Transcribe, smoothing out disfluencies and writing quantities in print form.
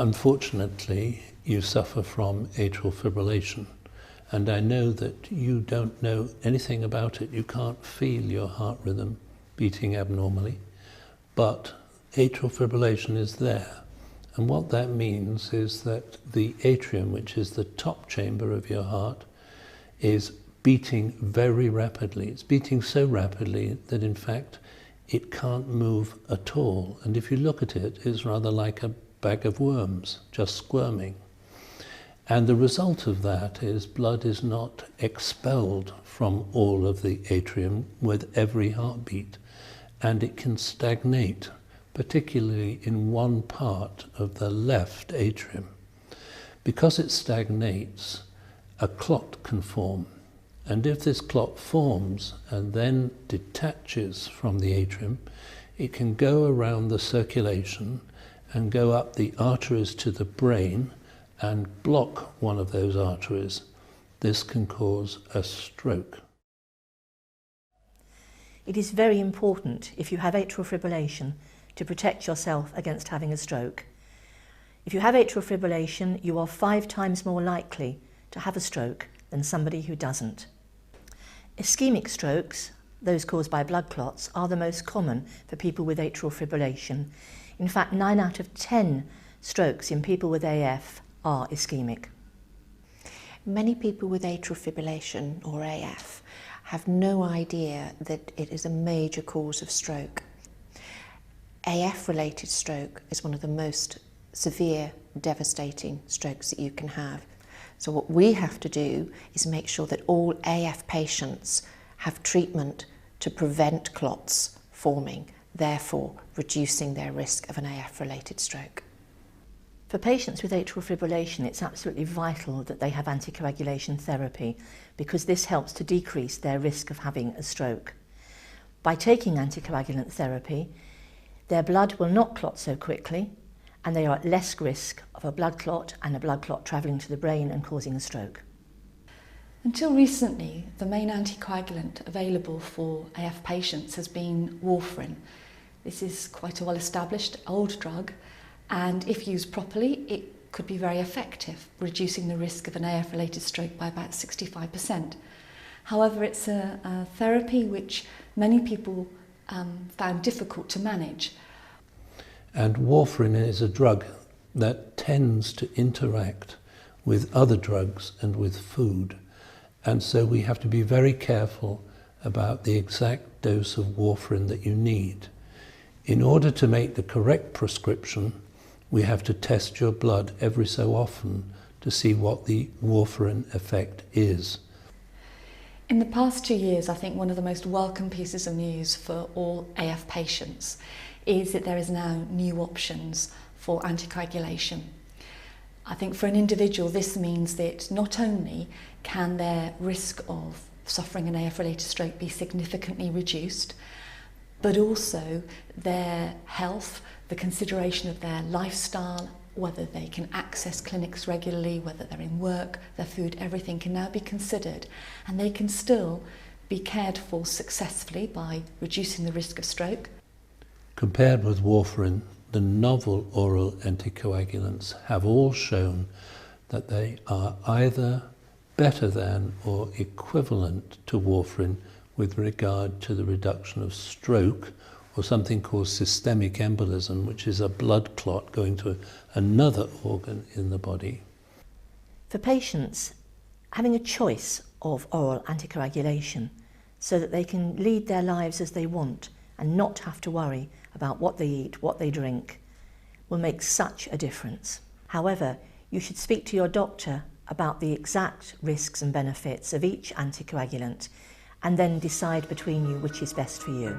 Unfortunately, you suffer from atrial fibrillation, and I know that you don't know anything about it. You can't feel your heart rhythm beating abnormally, but atrial fibrillation is there. And what that means is that the atrium, which is the top chamber of your heart, is beating very rapidly. It's beating so rapidly that in fact it can't move at all. And if you look at it, it's rather like a bag of worms, just squirming. And the result of that is blood is not expelled from all of the atrium with every heartbeat, and it can stagnate, particularly in one part of the left atrium. Because it stagnates, a clot can form. And if this clot forms and then detaches from the atrium, it can go around the circulation and go up the arteries to the brain and block one of those arteries. This can cause a stroke. It is very important, if you have atrial fibrillation, to protect yourself against having a stroke. If you have atrial fibrillation, you are 5 times more likely to have a stroke than somebody who doesn't. Ischemic strokes, those caused by blood clots, are the most common for people with atrial fibrillation. In fact, 9 out of 10 strokes in people with AF are ischemic. Many people with atrial fibrillation, or AF, have no idea that it is a major cause of stroke. AF-related stroke is one of the most severe, devastating strokes that you can have. So what we have to do is make sure that all AF patients have treatment to prevent clots forming, therefore reducing their risk of an AF-related stroke. For patients with atrial fibrillation, it's absolutely vital that they have anticoagulation therapy because this helps to decrease their risk of having a stroke. By taking anticoagulant therapy, their blood will not clot so quickly, and they are at less risk of a blood clot and a blood clot travelling to the brain and causing a stroke. Until recently, the main anticoagulant available for AF patients has been warfarin. This is quite a well-established old drug, and if used properly, it could be very effective, reducing the risk of an AF-related stroke by about 65%. However, it's a therapy which many people found difficult to manage. And warfarin is a drug that tends to interact with other drugs and with food. And so we have to be very careful about the exact dose of warfarin that you need. In order to make the correct prescription, we have to test your blood every so often to see what the warfarin effect is. In the past 2 years, I think one of the most welcome pieces of news for all AF patients is that there is now new options for anticoagulation. I think for an individual this means that not only can their risk of suffering an AF-related stroke be significantly reduced, but also their health, the consideration of their lifestyle, whether they can access clinics regularly, whether they're in work, their food, everything can now be considered, and they can still be cared for successfully by reducing the risk of stroke. Compared with warfarin, the novel oral anticoagulants have all shown that they are either better than or equivalent to warfarin with regard to the reduction of stroke or something called systemic embolism, which is a blood clot going to another organ in the body. For patients, having a choice of oral anticoagulation so that they can lead their lives as they want and not have to worry about what they eat, what they drink, will make such a difference. However, you should speak to your doctor about the exact risks and benefits of each anticoagulant and then decide between you which is best for you.